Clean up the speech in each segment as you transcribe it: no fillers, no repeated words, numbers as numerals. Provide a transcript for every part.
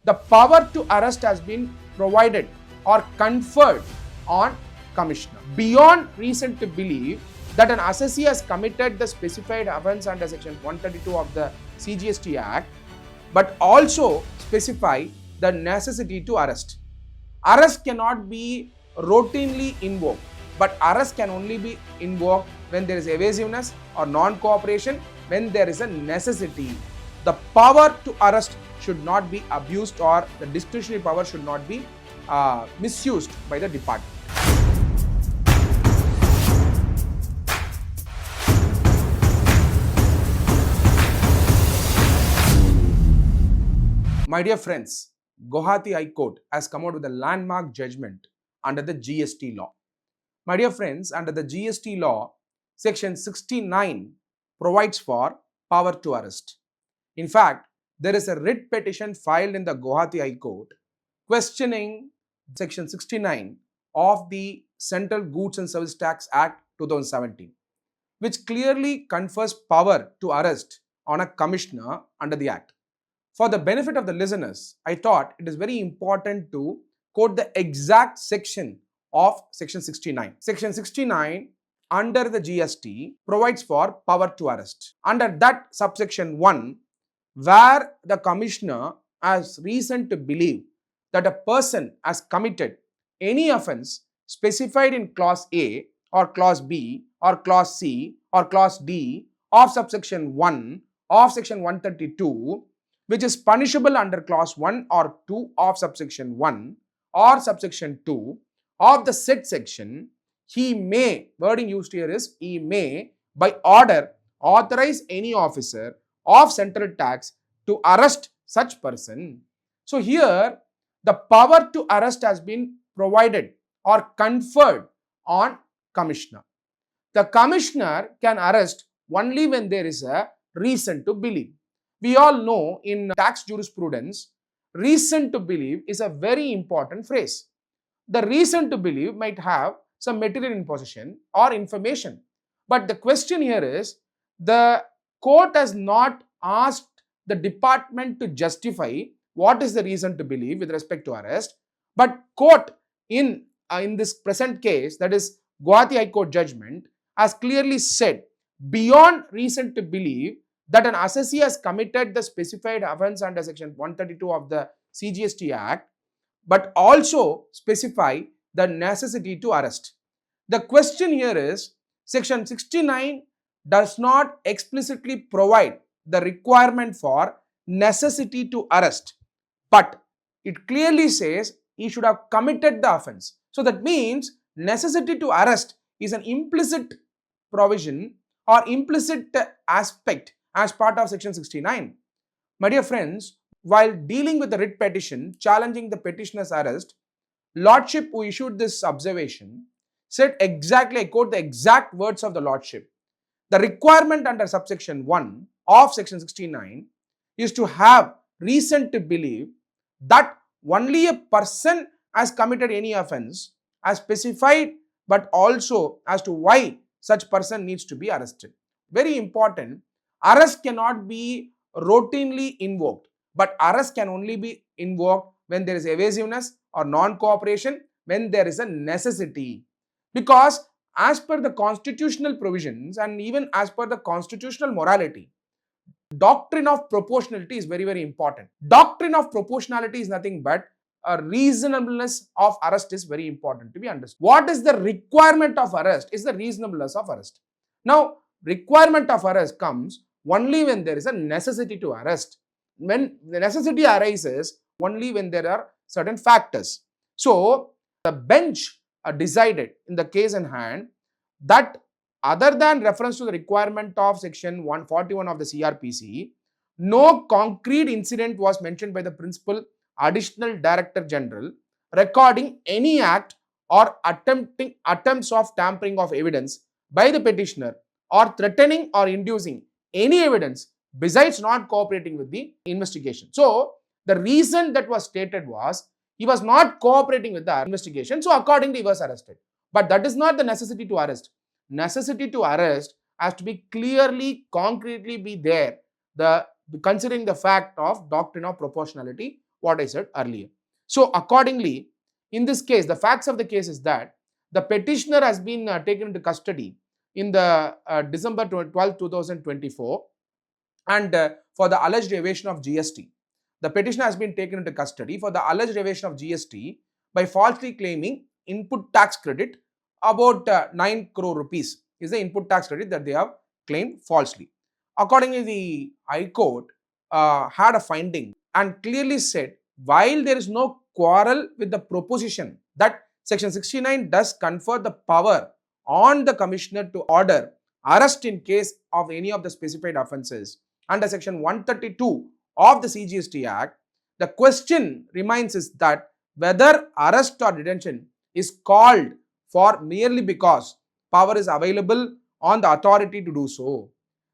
the power to arrest has been provided or conferred on commissioner. Beyond reason to believe that an assessee has committed the specified offence under section 132 of the GST Act, but also specify the necessity to arrest. Arrest cannot be routinely invoked, but arrest can only be invoked when there is evasiveness or non-cooperation, when there is a necessity. The power to arrest should not be abused, or the discretionary power should not be misused by the department. My dear friends, Guwahati High Court has come out with a landmark judgment under the GST law. My dear friends, under the GST law, section 69 provides for power to arrest. In fact, there is a writ petition filed in the Guwahati High Court questioning section 69 of the Central Goods and Service Tax Act 2017, which clearly confers power to arrest on a commissioner under the Act. For the benefit of the listeners, I thought it is very important to quote the exact section of section 69. Section 69 under the GST provides for power to arrest. Under that subsection 1, where the commissioner has reason to believe that a person has committed any offence specified in clause A or clause B or clause C or clause D of subsection 1 of section 132, which is punishable under clause 1 or 2 of subsection 1 or subsection 2 of the said section, he may, wording used here is he may, by order, authorize any officer of central tax to arrest such person. So here, the power to arrest has been provided or conferred on commissioner. The commissioner can arrest only when there is a reason to believe. We all know in tax jurisprudence, reason to believe is a very important phrase. The reason to believe might have some material in possession or information. But the question here is, the court has not asked the department to justify what is the reason to believe with respect to arrest, but court in this present case, that is Guwahati High Court judgment, has clearly said beyond reason to believe that an assessee has committed the specified offence under section 132 of the GST Act, but also specify the necessity to arrest. The question here is, section 69 does not explicitly provide the requirement for necessity to arrest, but it clearly says he should have committed the offence. So that means necessity to arrest is an implicit provision or implicit aspect as part of section 69. My dear friends, while dealing with the writ petition challenging the petitioner's arrest, Lordship, who issued this observation, said exactly, I quote the exact words of the Lordship, the requirement under subsection 1 of section 69 is to have reason to believe that only a person has committed any offence as specified, but also as to why such person needs to be arrested. Very important. Arrest cannot be routinely invoked, but arrest can only be invoked when there is evasiveness or non-cooperation, when there is a necessity. Because as per the constitutional provisions and even as per the constitutional morality, doctrine of proportionality is very, very important. Doctrine of proportionality is nothing but a reasonableness of arrest is very important to be understood. What is the requirement of arrest is the reasonableness of arrest. Now, requirement of arrest comes only when there is a necessity to arrest. When the necessity arises, only when there are certain factors. So, the bench decided in the case in hand that other than reference to the requirement of section 141 of the CRPC, no concrete incident was mentioned by the principal additional director general recording any act or attempts of tampering of evidence by the petitioner or threatening or inducing any evidence besides not cooperating with the investigation. So, the reason that was stated was he was not cooperating with the investigation, so accordingly he was arrested. But that is not the necessity to arrest. Necessity to arrest has to be clearly, concretely be there, considering the fact of doctrine of proportionality what I said earlier. So accordingly, in this case, the facts of the case is that the petitioner has been taken into custody in the December 12, 2024, and for the alleged evasion of GST. The petitioner has been taken into custody for the alleged evasion of GST by falsely claiming input tax credit about 9 crore rupees is the input tax credit that they have claimed falsely. Accordingly, the High Court had a finding and clearly said, while there is no quarrel with the proposition that Section 69 does confer the power on the Commissioner to order arrest in case of any of the specified offences under Section 132 of the CGST Act, the question remains is that whether arrest or detention is called for merely because power is available on the authority to do so.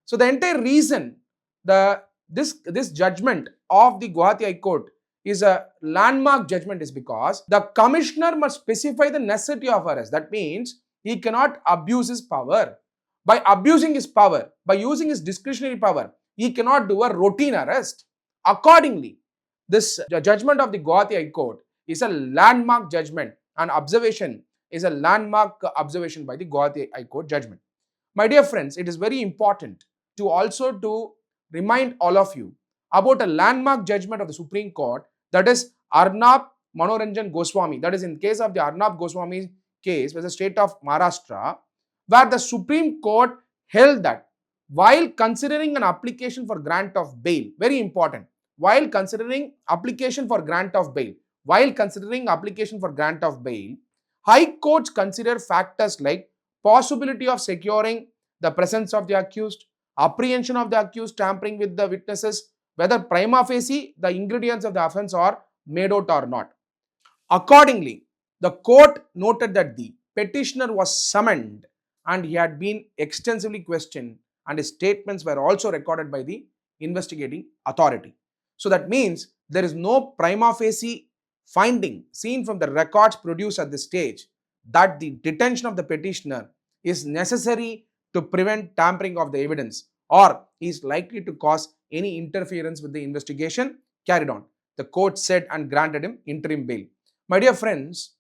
So the entire reason this judgment of the Guwahati High Court is a landmark judgment is because the commissioner must specify the necessity of arrest. That means he cannot abuse his power. By abusing his power, by using his discretionary power, he cannot do a routine arrest. Accordingly, this judgment of the Guwahati High Court is a landmark judgment, and observation is a landmark observation by the Guwahati High Court judgment. My dear friends, it is very important to also to remind all of you about a landmark judgment of the Supreme Court, that is Arnab Manoranjan Goswami. That is in case of the Arnab Goswami case with the state of Maharashtra, where the Supreme Court held that while considering an application for grant of bail, very important, while considering application for grant of bail, High Courts consider factors like possibility of securing the presence of the accused, apprehension of the accused, tampering with the witnesses, whether prima facie the ingredients of the offence are made out or not. Accordingly, the court noted that the petitioner was summoned and he had been extensively questioned, and his statements were also recorded by the investigating authority. So that means there is no prima facie finding seen from the records produced at this stage that the detention of the petitioner is necessary to prevent tampering of the evidence or is likely to cause any interference with the investigation carried on. The court said and granted him interim bail. My dear friends,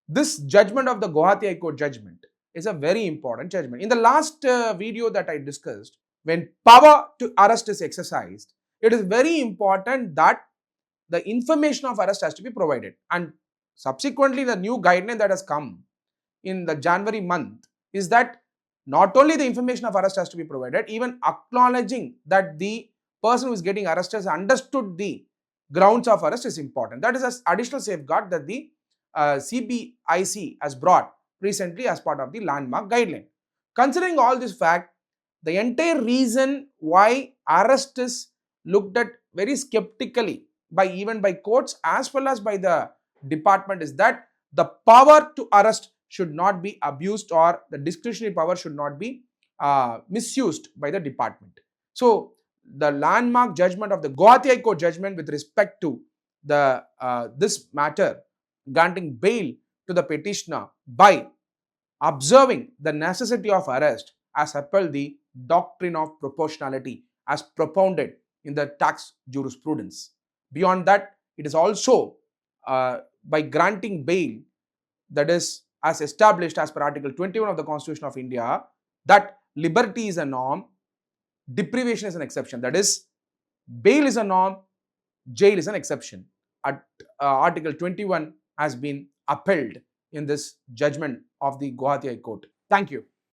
this judgment of the Guwahati High Court judgment is a very important judgment. In the last video that I discussed, when power to arrest is exercised, it is very important that the information of arrest has to be provided. And subsequently, the new guideline that has come in the January month is that not only the information of arrest has to be provided, even acknowledging that the person who is getting arrested has understood the grounds of arrest is important. That is an additional safeguard that the CBIC has brought recently as part of the landmark guideline. Considering all this fact, the entire reason why arrest is looked at very skeptically even by courts as well as by the department is that the power to arrest should not be abused or the discretionary power should not be misused by the department. So the landmark judgment of the Guwahati High Court judgment with respect to the this matter granting bail to the petitioner by observing the necessity of arrest has upheld the doctrine of proportionality as propounded in the tax jurisprudence. Beyond that, it is also by granting bail, that is as established as per Article 21 of the Constitution of India, that liberty is a norm, deprivation is an exception. That is, bail is a norm, jail is an exception. Article 21 has been upheld in this judgment of the Guwahati High Court. Thank you.